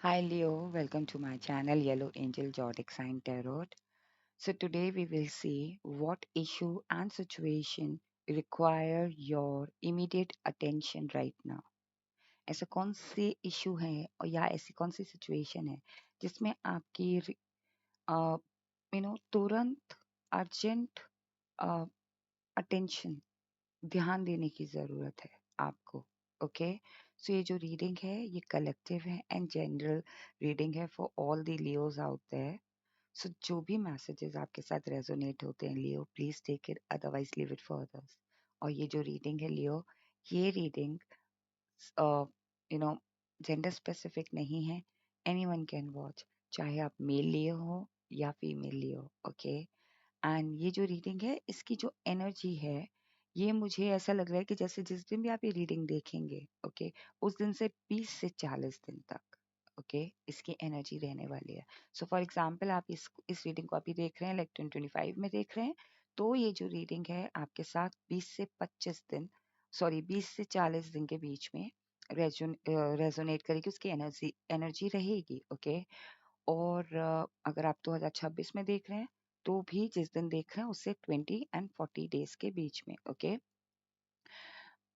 Hi Leo, welcome to my channel Yellow Angel Zodiac Sign Tarot. So today we will see what issue and situation require your immediate attention right now. ऐसा कौन से issue है और या ऐसी कौन सी situation है जिसमें आपकी तुरंत अर्जेंट अटेंशन ध्यान देने की ज़रूरत है आपको। ओके, सो ये जो रीडिंग है ये कलेक्टिव है एंड जनरल रीडिंग है for all the Leos out there. So जो भी मैसेजेस आपके साथ रेजोनेट होते हैं Leo, please take it, otherwise leave it for others. और ये जो रीडिंग है लियो, ये रीडिंग जेंडर स्पेसिफिक नहीं है। एनीवन कैन वॉच, चाहे आप मेल लिए हो या फीमेल लिए हो। ओके, एंड ये जो रीडिंग है इसकी जो एनर्जी है, ये मुझे ऐसा लग रहा है कि जैसे जिस दिन भी आप ये रीडिंग देखेंगे, ओके, उस दिन से 20 से 40 दिन तक, ओके, इसकी एनर्जी रहने वाली है। सो फॉर एग्जांपल आप इस रीडिंग को अभी देख रहे हैं, लाइक 2025 में देख रहे हैं, तो ये जो रीडिंग है आपके साथ 20 से 25 दिन, सॉरी 20 से 40 दिन के बीच में रेजोनेट करेगी, उसकी एनर्जी एनर्जी रहेगी। ओके, और अगर आप 2026 में देख रहे हैं तो भी जिस दिन देख रहे हैं उससे 20 एंड 40 डेज के बीच में। ओके,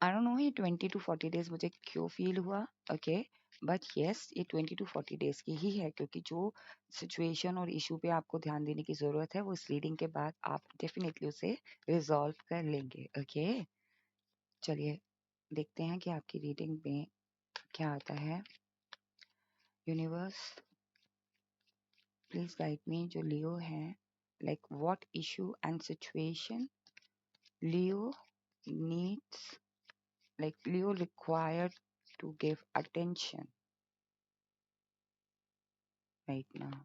आई डोंट नो ये 20 टू 40 डेज मुझे क्यों फील हुआ। ओके, बट यस ये 20 टू 40 डेज की ही है, क्योंकि जो सिचुएशन और इशू पे आपको ध्यान देने की ज़रूरत है वो इस रीडिंग के बाद आप डेफिनेटली उसे रिजॉल्व कर लेंगे। ओके, चलिए देखते हैं कि आपकी रीडिंग में क्या आता है। यूनिवर्स प्लीज गाइड मी, जो लियो है, like what issue and situation Leo needs, like Leo required to give attention right now.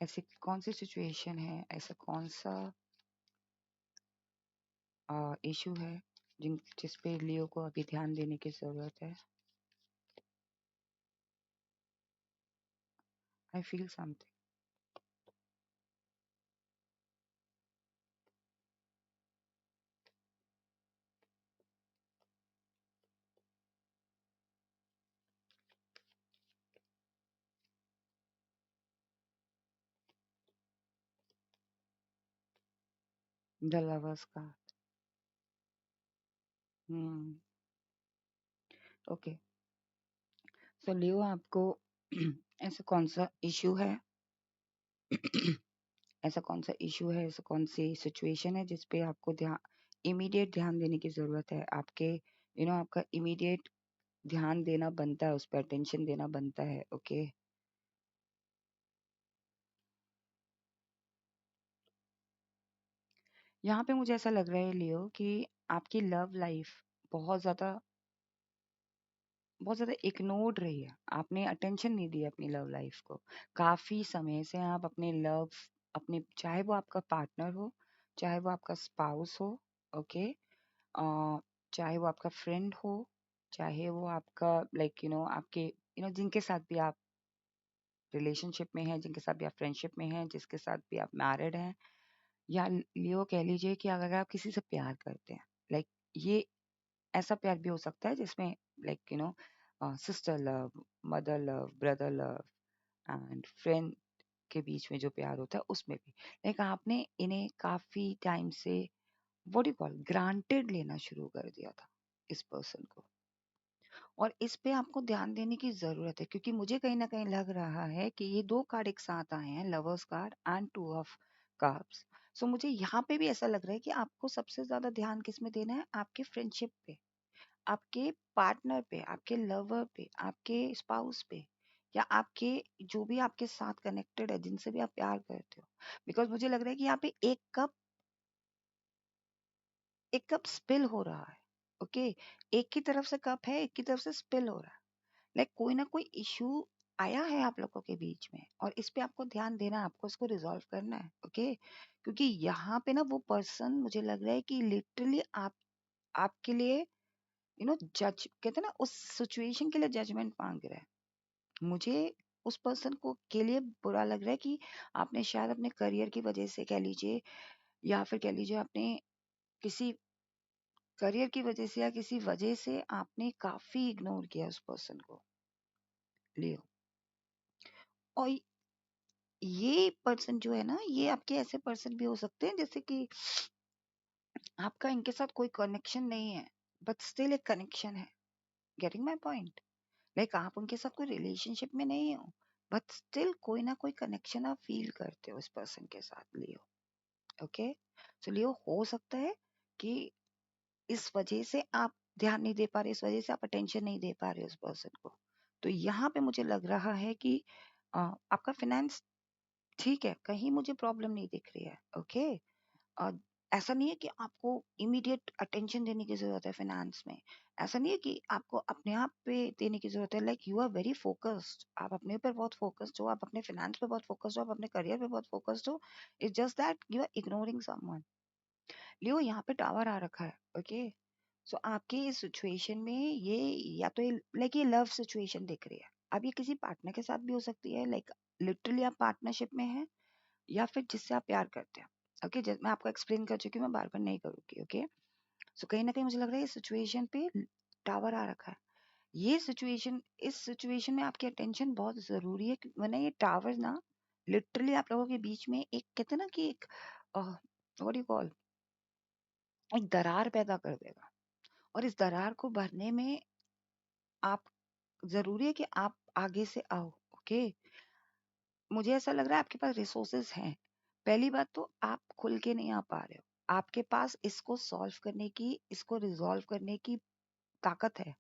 ऐसी कौन सी सिचुएशन है, ऐसा कौन सा इशू है जिस पे लियो को अभी ध्यान देने की जरूरत है। I feel something. The lovers का। हम्म, ओके, सो लियो आपको ऐसा कौन सा इशू है ऐसा कौन सा इशू है, ऐसा कौन सी सिचुएशन है जिस पे आपको इमीडिएट ध्यान देने की जरूरत है। आपके आपका इमीडिएट ध्यान देना बनता है, उस पर अटेंशन देना बनता है। ओके, यहाँ पे मुझे ऐसा लग रहा है लियो कि आपकी लव लाइफ बहुत ज्यादा बहुत ज्यादा इग्नोर्ड रही है। आपने अटेंशन नहीं दी अपनी लव लाइफ को। काफी समय से आप अपने लव, अपने, चाहे वो आपका पार्टनर हो, चाहे वो आपका स्पाउस हो, ओके, चाहे वो आपका फ्रेंड हो, चाहे वो आपका लाइक आपके जिनके साथ भी आप रिलेशनशिप में हैं, जिनके साथ भी आप फ्रेंडशिप में हैं, जिसके साथ भी आप मैरिड हैं, या लियो कह लीजिए कि अगर आप किसी से प्यार करते हैं, लाइक ये ऐसा प्यार भी हो सकता है जिसमें like sister love, mother love, brother love and friend के बीच में जो प्यार होता है उसमें भी, लाइक आपने इन्हें काफी टाइम से व्हाट यू कॉल ग्रांटेड लेना शुरू कर दिया था इस पर्सन को। और इस पे आपको ध्यान देने की जरूरत है, क्योंकि मुझे कहीं ना कहीं लग रहा है कि ये दो कार्ड एक साथ आए हैं, lovers card and two of cups. So मुझे यहाँ पे भी ऐसा लग रहा है कि आपको सबसे ज्यादा ध्यान किस में देना है, आपके फ्रेंडशिप पे, आपके पार्टनर पे, आपके लवर पे, आपके स्पाउस पे, या आपके जो भी आपके साथ कनेक्टेड है, जिनसे भी आप प्यार करते हो। बिकॉज मुझे लग रहा है कि यहाँ पे एक कप स्पिल हो रहा है। ओके, एक की तरफ से कप है, एक की तरफ से स्पिल हो रहा है। लाइक कोई ना कोई इशू आया है आप लोगों के बीच में, और इस पे आपको ध्यान देना है, आपको इसको रिजॉल्व करना है। ओके, क्योंकि यहाँ पे ना वो पर्सन मुझे लग रहा है कि लिटरली आपके लिए जज कहते हैं ना, उस सिचुएशन के लिए जजमेंट मांग रहा है। मुझे उस पर्सन को के लिए बुरा लग रहा है कि आपने शायद अपने करियर की वजह से कह लीजिए, या फिर कह लीजिए आपने किसी करियर की वजह से या किसी वजह से आपने काफी इग्नोर किया उस पर्सन को, लियो। और ये पर्सन जो है ना, ये आपके ऐसे पर्सन भी हो सकते हैं जैसे कि आपका इनके साथ कोई कनेक्शन नहीं है, बट स्टिल एक कनेक्शन है। Getting my point? लाइक आप उनके साथ कोई रिलेशनशिप में नहीं हो, बट स्टिल कोई ना कोई कनेक्शन आप फील करते हो उस पर्सन के साथ, लियो। ओके, सो लियो, हो सकता है कि इस वजह से आप ध्यान नहीं दे पा रहे, इस वजह से आप अटेंशन नहीं दे पा रहे उस पर्सन को। तो यहाँ पे मुझे लग रहा है कि आपका फाइनेंस ठीक है, कहीं मुझे प्रॉब्लम नहीं दिख रही है। ओके, और ऐसा नहीं है कि आपको इमीडिएट अटेंशन देने की जरूरत है फाइनेंस में। ऐसा नहीं है कि आपको अपने आप पे देने की जरूरत है। Like you are very focused, आप अपने ऊपर बहुत फोकस्ड हो, आप अपने फाइनेंस पे बहुत फोकस्ड हो, आप अपने करियर पे बहुत फोकस्ड हो। It's just that you are ignoring someone. Leo, यहाँ पे टावर आ रखा है। ओके, सो आपकी इस सिचुएशन में ये, या तो लाइक ये लव सिचुएशन दिख रही है। अब ये किसी पार्टनर के साथ भी हो सकती है, लाइक लिटरली आप पार्टनरशिप में हैं, या फिर जिससे आप प्यार करते हैं। ओके, मैं आपको एक्सप्लेन कर चुकी हूँ, मैं बार बार नहीं करूँगी। ओके, सो कहीं ना कहीं मुझे लग रहा है इस सिचुएशन पे टावर आ रखा है। ये सिचुएशन, इस सिचुएशन में आपकी अटेंशन बहुत जरूरी है, वरना ये टावर ना लिटरली आप लोगों के बीच में एक, कहते हैं ना कि एक व्हाट यू कॉल, एक दरार पैदा कर देगा। और इस दरार को भरने में आप, जरूरी है कि आप आगे से आओ। ओके, मुझे ऐसा लग रहा है आपके पास रिसोर्सेज हैं। पहली बात तो आप खुल के नहीं आ पा रहे हो, आपके पास इसको सॉल्व करने की, इसको रिजॉल्व करने की ताकत है,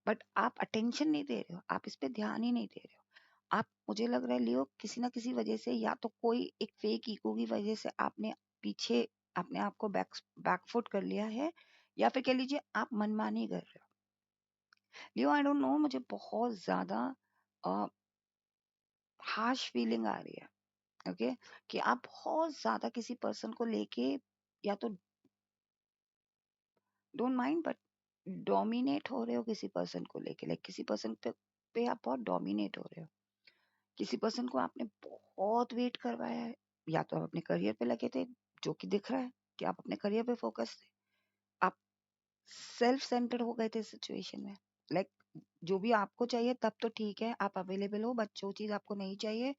बट आप अटेंशन नहीं दे रहे हो, आप इस पे ध्यान ही नहीं दे रहे हो। आप, मुझे लग रहा है लियो, किसी ना किसी वजह से, या तो कोई एक फेक ईगो की वजह से आपने पीछे अपने आप को बैकफुट कर लिया है, या फिर कह लीजिए आप मनमानी कर रहे हो। लियो, आई डोंट नो, मुझे बहुत ज्यादा हार्श फीलिंग आ रही है। ओके, कि आप बहुत ज्यादा किसी पर्सन को लेके, या तो डोंट माइंड बट डोमिनेट हो रहे हो किसी पर्सन को लेके। लाइक किसी पर्सन पे आप बहुत डोमिनेट हो रहे हो। किसी पर्सन को आपने बहुत वेट करवाया है, या तो आप अपने करियर पे लगे थे, जो कि दिख रहा है कि आप अपने करियर पे फोकस थे। आप सेल्फ सेंटर्ड हो गए थे इस सिचुएशन में। लाइक जो भी आपको चाहिए तब तो ठीक है, आप अवेलेबल हो, बट जो चीज आपको नहीं चाहिए,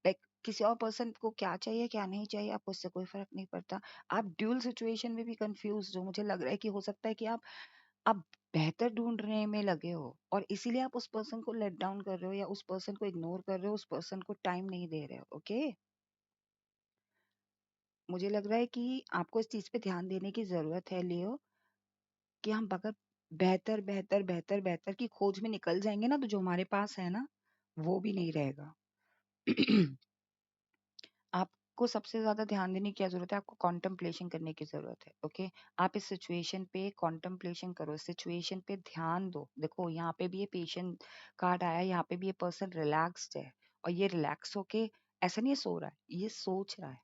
लाइक किसी और पर्सन को क्या चाहिए क्या नहीं चाहिए, आपको उससे कोई फर्क नहीं पड़ता। आप ड्यूल सिचुएशन में भी कंफ्यूज हो। मुझे लग रहा है कि हो सकता है कि आप बेहतर ढूंढने में लगे हो, और इसीलिए आप उस पर्सन को लेट डाउन कर रहे हो, या उस पर्सन को इग्नोर कर रहे हो, उस पर्सन को टाइम नहीं दे रहे हो। ओके, मुझे लग रहा है कि आपको इस चीज पे ध्यान देने की जरूरत है, लियो, कि हम अगर बेहतर बेहतर बेहतर बेहतर की खोज में निकल जाएंगे ना, तो जो हमारे पास है ना, वो भी नहीं रहेगा। आपको सबसे ज्यादा ध्यान देने की क्या जरूरत है? आपको कॉन्टम्पलेशन करने की जरूरत है। ओके, आप इस सिचुएशन पे कॉन्टम्पलेशन करो, इस सिचुएशन पे ध्यान दो। देखो, यहाँ पे भी ये पेशेंट कार्ड आया, यहाँ पे भी ये पर्सन रिलैक्स्ड है, और ये रिलैक्स होके ऐसा नहीं सो रहा है, ये सोच रहा है।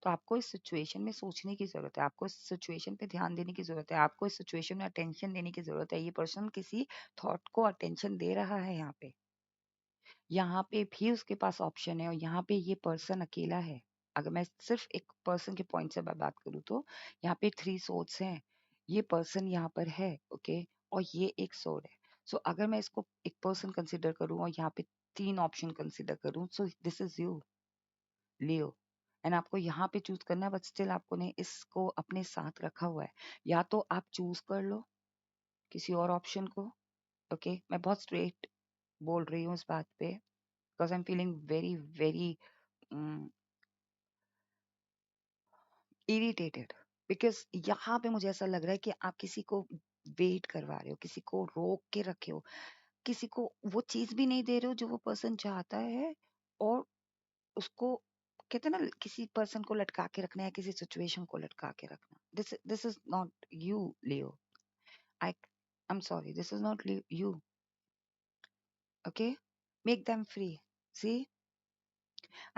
तो आपको इस सिचुएशन में सोचने की जरूरत है, आपको इस सिचुएशन पे ध्यान देने की जरूरत है, आपको इस सिचुएशन में अटेंशन देने की जरूरत है। ये पर्सन किसी थॉट को अटेंशन दे रहा है यहाँ पे, यहाँ पे भी उसके पास ऑप्शन है, और यहाँ पे ये पर्सन अकेला है। अगर मैं सिर्फ एक पर्सन के पॉइंट से बात करूँ तो यहाँ पे 3 सोर्स हैं, ये पर्सन यहाँ पर है। ओके, और ये एक सोर्ड है। सो अगर मैं इसको एक पर्सन कंसिडर करूँ, और यहाँ पे 3 ऑप्शन कंसिडर करूँ, so this is you, Leo. And आपको यहाँ पे चूज करना है, बट स्टिल आपको ने इसको अपने साथ रखा हुआ है। या तो आप चूज कर लो किसी और ऑप्शन को। ओके, मैं बहुत स्ट्रेट बोल रही हूँ इस बात पे, because I am feeling very very irritated, because यहाँ पे मुझे ऐसा लग रहा है कि आप किसी को वेट करवा रहे हो, किसी को रोक के रखे हो, किसी को वो चीज भी नहीं दे रहे हो जो वो पर्सन चाहता है, और उसको, कहते हैं ना, किसी पर्सन को लटका के रखना है, किसी सिचुएशन को लटका के रखना। This is not you, Leo. I I am sorry, this is not you. Okay, make them free. See,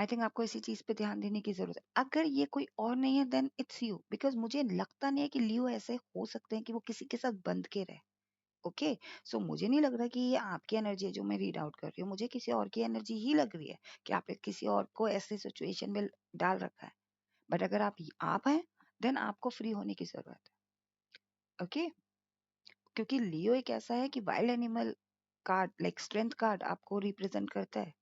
I think आपको इसी चीज पे ध्यान देने की जरूरत है। अगर ये कोई और नहीं है, देन इट्स यू, बिकॉज मुझे लगता नहीं है कि लियो ऐसे हो सकते हैं कि वो किसी के साथ बंध के रहे। ओके, सो मुझे नहीं लग रहा कि ये आपकी एनर्जी है जो मैं रीड आउट कर रही हूँ, मुझे किसी और की एनर्जी ही लग रही है कि आपने किसी और को ऐसे सिचुएशन में डाल रखा है। बट अगर आप हैं, देन आपको फ्री होने की जरूरत है। ओके। क्योंकि लियो एक ऐसा है कि wild animal card, like strength card आपको रिप्रेजेंट करता है।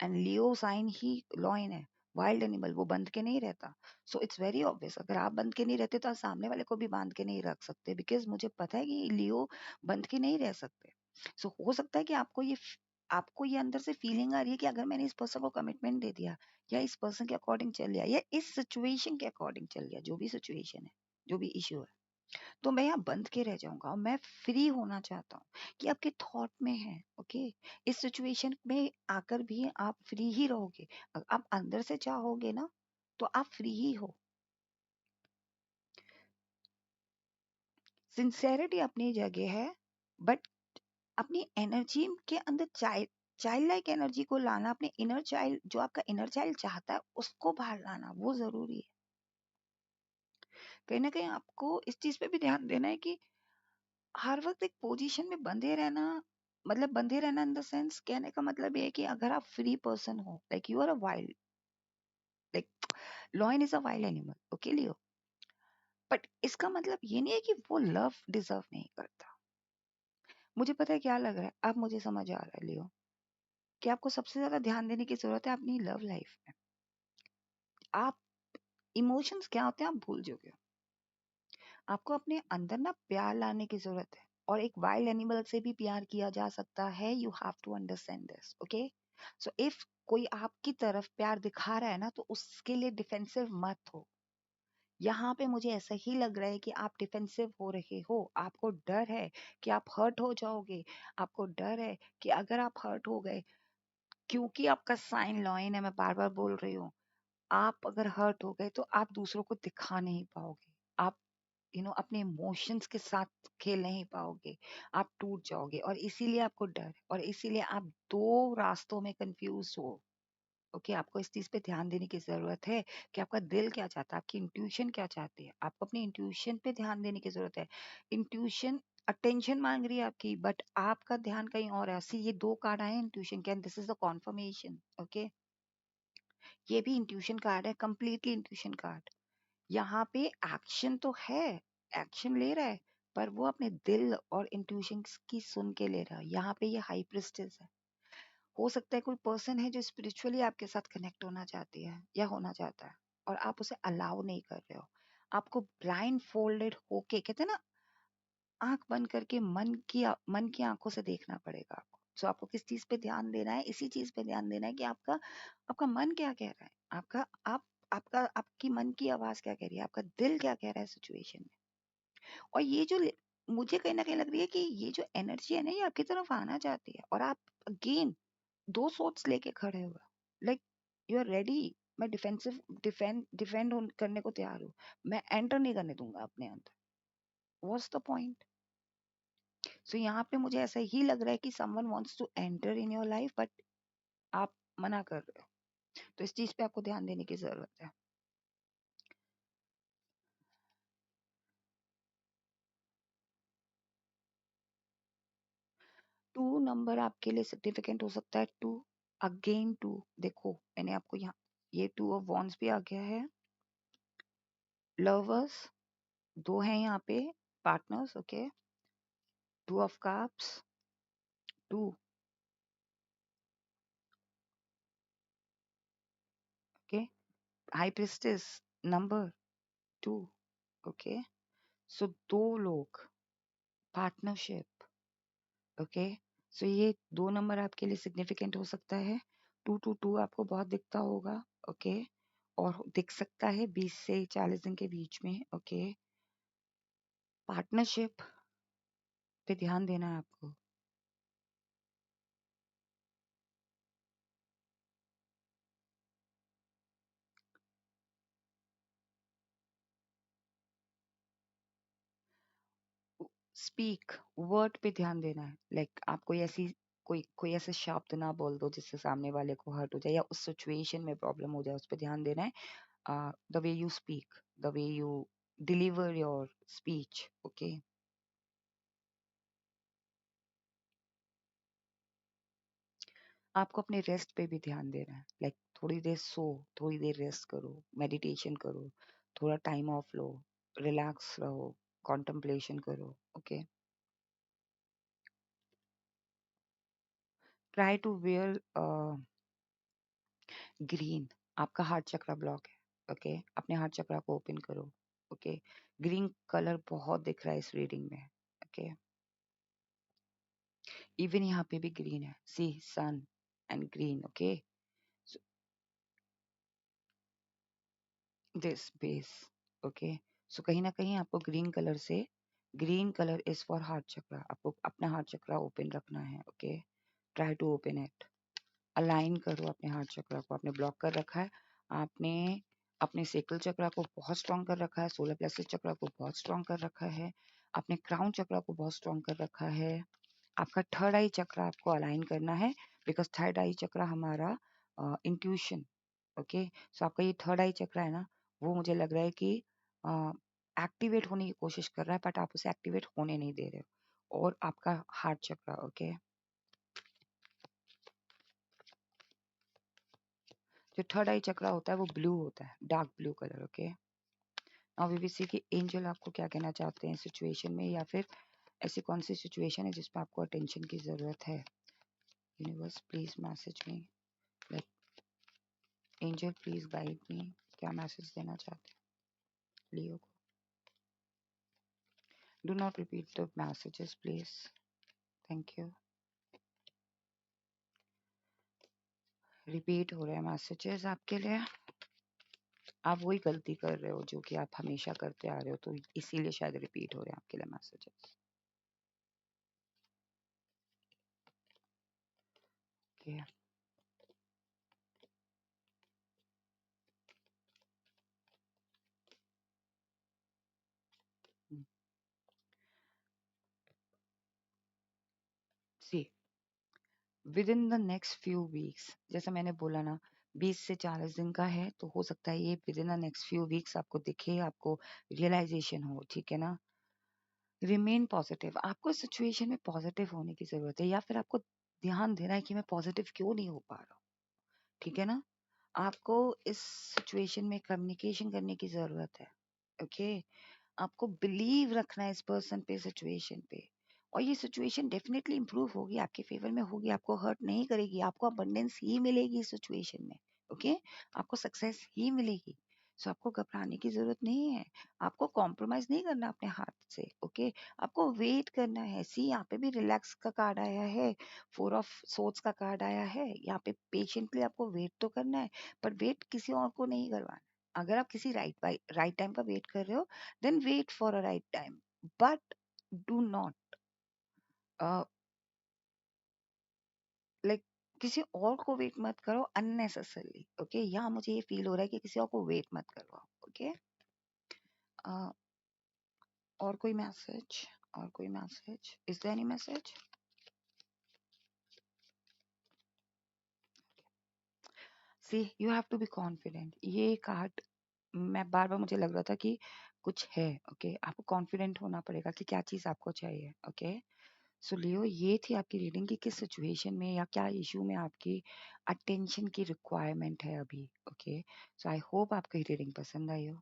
एंड लियो साइन ही लॉइन है। वाइल्ड एनिमल वो बंध के नहीं रहता। सो इट्स वेरी ऑब्वियस, अगर आप बंध के नहीं रहते तो आप सामने वाले को भी बांध के नहीं रख सकते, बिकॉज मुझे पता है कि लियो बंध के नहीं रह सकते। सो हो सकता है कि आपको ये अंदर से फीलिंग आ रही है कि अगर मैंने इस पर्सन को कमिटमेंट दे दिया, या इस पर्सन के अकॉर्डिंग चल लिया, या इस सिचुएशन के अकॉर्डिंग चल लिया, जो भी सिचुएशन है, जो भी इश्यू है, तो मैं यहाँ बंध के रह जाऊंगा। और मैं फ्री होना चाहता हूँ कि आपके थॉट में है। ओके। इस सिचुएशन में आकर भी आप फ्री ही रहोगे। आप अंदर से चाहोगे ना, तो आप फ्री ही हो। सिंसेरिटी अपनी जगह है, बट अपनी एनर्जी के अंदर चाइल्ड लाइक एनर्जी को लाना, अपने इनर चाइल्ड, जो आपका इनर चाइल्ड चाहता है उसको बाहर लाना, वो जरूरी है। कहीं ना कहीं आपको इस चीज पे भी ध्यान देना है कि हर वक्त एक पोजीशन में बंधे रहना, मतलब बंधे रहना इन द सेंस, कहने का मतलब ये है कि अगर आप फ्री पर्सन हो, like you are a wild, like lion is a wild animal, okay Leo, but इसका मतलब ये नहीं है कि वो लव डिजर्व नहीं करता। मुझे पता है क्या लग रहा है, अब मुझे समझ आ रहा है लियो, कि आपको सबसे ज्यादा ध्यान देने की जरूरत है अपनी लव लाइफ में। आप इमोशंस क्या होते हैं आप भूल जाओगे। आपको अपने अंदर ना प्यार लाने की जरूरत है, और एक वाइल्ड एनिमल से भी प्यार किया जा सकता है। You have to understand this, okay. So if कोई आपकी तरफ प्यार दिखा रहा है ना, तो उसके लिए डिफेंसिव मत हो। यहाँ पे मुझे ऐसा ही लग रहा है कि आप डिफेंसिव हो रहे हो। आपको डर है कि आप हर्ट हो जाओगे। आपको डर है कि अगर आप हर्ट हो गए, क्योंकि आपका साइन लॉइन है, मैं बार बार बोल रही हूँ, आप अगर हर्ट हो गए तो आप दूसरों को दिखा नहीं पाओगे। आप अपने इमोशंस के साथ खेल नहीं पाओगे। आप टूट जाओगे, और इसीलिए आपको डर है, और इसीलिए आप दो रास्तों में कंफ्यूज हो। ओके। आपको इस चीज पे ध्यान देने की जरूरत है कि आपका दिल क्या चाहता है, आपकी इंट्यूशन क्या चाहती है। आपको अपनी इंट्यूशन पे ध्यान देने की जरूरत है। इंट्यूशन अटेंशन मांग रही है आपकी, बट आपका ध्यान कहीं और है। सी ये दो कार्ड आए इंट्यूशन के, and this is the confirmation. Okay. ये भी इंट्यूशन कार्ड है, कंप्लीटली इंट्यूशन कार्ड। यहाँ पे एक्शन तो है, एक्शन ले रहा है, पर वो अपने दिल और इंट्यूशन की सुन के ले रहा है। यहाँ पे ये हाई प्रिस्टेस है। हो सकता है कोई पर्सन है जो स्पिरिचुअली आपके साथ कनेक्ट होना चाहती है या होना चाहता है, और आप उसे अलाउ नहीं कर रहे हो। आपको ब्लाइंड फोल्डेड होके, कहते हैं ना, आंख बंद करके मन की आंखों से देखना पड़ेगा आपको। सो आपको किस चीज पे ध्यान देना है, इसी चीज पे ध्यान देना है कि आपका आपका मन क्या कह रहा है, आपकी मन की आवाज क्या कह रही है, आपका दिल क्या कह रहा है सिचुएशन में। और ये जो मुझे कहीं ना कहीं लग रही है कि ये जो एनर्जी है ना, ये आपकी तरफ आना चाहती है, और आप अगेन दो सोर्स लेके खड़े हुए, लाइक यू आर रेडी। मैं डिफेंड करने को तैयार हूँ। मैं एंटर नहीं करने दूंगा अपने अंदर। What's the point. सो यहाँ पे मुझे ऐसा ही लग रहा है कि someone wants to enter in your life, but आप मना कर रहे हो। तो इस चीज पे आपको ध्यान देने की जरूरत है। 2 नंबर आपके लिए सिग्निफिकेंट हो सकता है। 2, अगेन 2। देखो मैंने आपको यहाँ ये 2 ऑफ वॉन्ड्स भी आ गया है। लवर्स 2 हैं यहाँ पे, partners. Okay. 2 of cups, 2। Okay. High priestess number 2। Okay. So 2 लोग, पार्टनरशिप। ओके। सो ये 2 नंबर आपके लिए सिग्निफिकेंट हो सकता है। 222 आपको बहुत दिखता होगा। ओके। और दिख सकता है 20 से 40 दिन के बीच में। ओके। पार्टनरशिप पे ध्यान देना है आपको। स्पीक वर्ड पे ध्यान देना है। लाइक आप कोई ऐसे शब्द ना बोल दो जिससे सामने वाले को हर्ट हो जाए, या उस सिचुएशन में प्रॉब्लम हो जाए। उस पर ध्यान देना है। The way you speak, the way you deliver your speech. Okay. आपको अपने रेस्ट पे भी ध्यान देना है। लाइक थोड़ी देर सो, थोड़ी देर रेस्ट करो, मेडिटेशन करो, थोड़ा टाइम ऑफ लो, रिलैक्स रहो, कॉन्टम्पलेशन करो. Okay, try to wear green. आपका हार्ट चक्रा ब्लॉक है. ओके, अपने हार्ट चक्रा को ओपन करो. ओके, ग्रीन कलर बहुत दिख रहा है इस रीडिंग में. ओके, इवन यहाँ पे भी ग्रीन है. See, sun and green. Okay, this base. Okay, so कहीं ना कहीं आपको ग्रीन कलर से, green colour is for heart chakra. आपको अपना हार्ट चक्रा ओपन रखना है. Okay, try to open it. Align करो अपने हार्ट चक्रा को. आपने ब्लॉक कर रखा है. आपने अपने सेकल चक्रा को बहुत स्ट्रॉन्ग कर रखा है. सोलर प्लेक्सस चक्रा को बहुत स्ट्रॉन्ग कर रखा है. आपने क्राउन चक्रा को बहुत स्ट्रॉन्ग कर रखा है. आपका थर्ड आई चक्रा आपको अलाइन करना है, बिकॉज थर्ड आई चक्रा हमारा इंट्यूशन. ओके, सो आपका ये थर्ड आई चक्रा है ना, वो मुझे लग रहा है कि एक्टिवेट होने की कोशिश कर रहा है, बट आप उसे एक्टिवेट होने नहीं दे रहे हो. और आपका हार्ट चक्रा, ओके, जो थर्ड आई चक्रा होता है वो ब्लू होता है, dark blue colour. Okay, now we will see कि एंजल आपको क्या कहना चाहते हैं सिचुएशन में, या फिर ऐसी कौन सी सिचुएशन है जिसमें आपको अटेंशन की जरूरत है. Universe please message me, like angel please guide me. क्या मैसेज देना चाहते हैं लियो को. Do not repeat the messages please. Thank you. Repeat हो रहे हैं मैसेजेस आपके लिए. आप वही गलती कर रहे हो जो कि आप हमेशा करते आ रहे हो, तो इसीलिए शायद रिपीट हो रहे हैं आपके लिए messages. Okay, see, within the next few weeks, जैसा मैंने बोला ना, 20 से 40 दिन का है, तो हो सकता है ये with in the next few weeks आपको दिखे, आपको रियलाइजेशन हो. ठीक है ना. Remain positive. आपको सिचुएशन में पॉजिटिव होने की जरूरत है, या फिर आपको ध्यान देना है कि मैं पॉजिटिव क्यों नहीं हो पा रहा हूँ. ठीक है ना. आपको इस सिचुएशन में कम्युनिकेशन करने की जरूरत है. ओके, आपको बिलीव रखना है इस पर्सन पे, सिचुएशन पे, और ये सिचुएशन डेफिनेटली इंप्रूव होगी, आपके फेवर में होगी, आपको हर्ट नहीं करेगी, आपको अबंडेंस ही मिलेगी इस सिचुएशन में. ओके, आपको सक्सेस ही मिलेगी. सो आपको घबराने की जरूरत नहीं है. आपको कॉम्प्रोमाइज नहीं करना अपने हाथ से. ओके, आपको वेट करना है. सी, यहाँ पे भी रिलैक्स का कार्ड आया है, 4 ऑफ सोर्ड्स का कार्ड आया है. यहाँ पे पेशेंटली आपको वेट तो करना है, पर वेट किसी और को नहीं करवाना. अगर आप किसी राइट टाइम का वेट कर रहे हो, then wait for a right time, but do not uh, like किसी और को वेट मत करो unnecessarily. ओके, यहाँ मुझे ये फील हो रहा है कि किसी और को वेट मत करवाओ. ओके, और कोई मैसेज, और कोई message, is there any message. See, you have to be confident. ये कार्ड, मैं बार बार मुझे लग रहा था कि कुछ है. ओके, आपको कॉन्फिडेंट होना पड़ेगा कि क्या चीज आपको चाहिए. ओके, सो लियो, ये थी आपकी रीडिंग की किस सिचुएशन में या क्या इशू में आपकी अटेंशन की रिक्वायरमेंट है अभी. ओके, सो आई होप आपको ये रीडिंग पसंद आई हो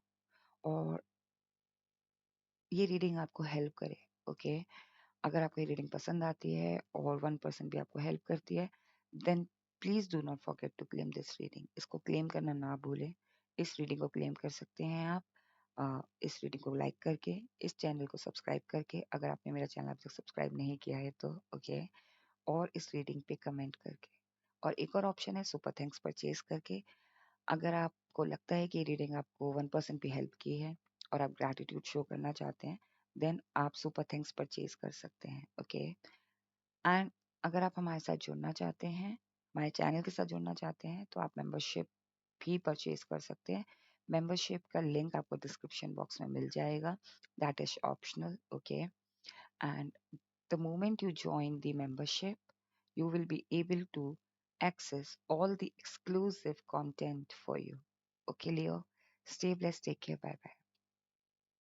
और ये रीडिंग आपको हेल्प करे. ओके, अगर आपको ये रीडिंग पसंद आती है और 1% भी आपको हेल्प करती है, then please do not forget to claim this reading. इसको क्लेम करना ना भूलें. इस रीडिंग को क्लेम कर सकते हैं आप इस वीडियो को लाइक करके, इस चैनल को सब्सक्राइब करके, अगर आपने मेरा चैनल अभी तक सब्सक्राइब नहीं किया है तो. ओके, और इस रीडिंग पे कमेंट करके, और एक और ऑप्शन है सुपर थैंक्स परचेज करके. अगर आपको लगता है कि रीडिंग आपको 1% भी हेल्प की है और आप ग्रैटिट्यूड शो करना चाहते हैं, देन आप सुपर थैंक्स परचेज कर सकते हैं. ओके, एंड अगर आप हमारे साथ जुड़ना चाहते हैं, हमारे चैनल के साथ जुड़ना चाहते हैं, तो आप मेंबरशिप भी परचेज कर सकते हैं. मेंबरशिप का लिंक आपको डिस्क्रिप्शन बॉक्स में मिल जाएगा. That is optional. Okay, and the moment you join the membership, you will be able to access all the exclusive content for you. Okay, Leo, stay blessed, take care, bye bye.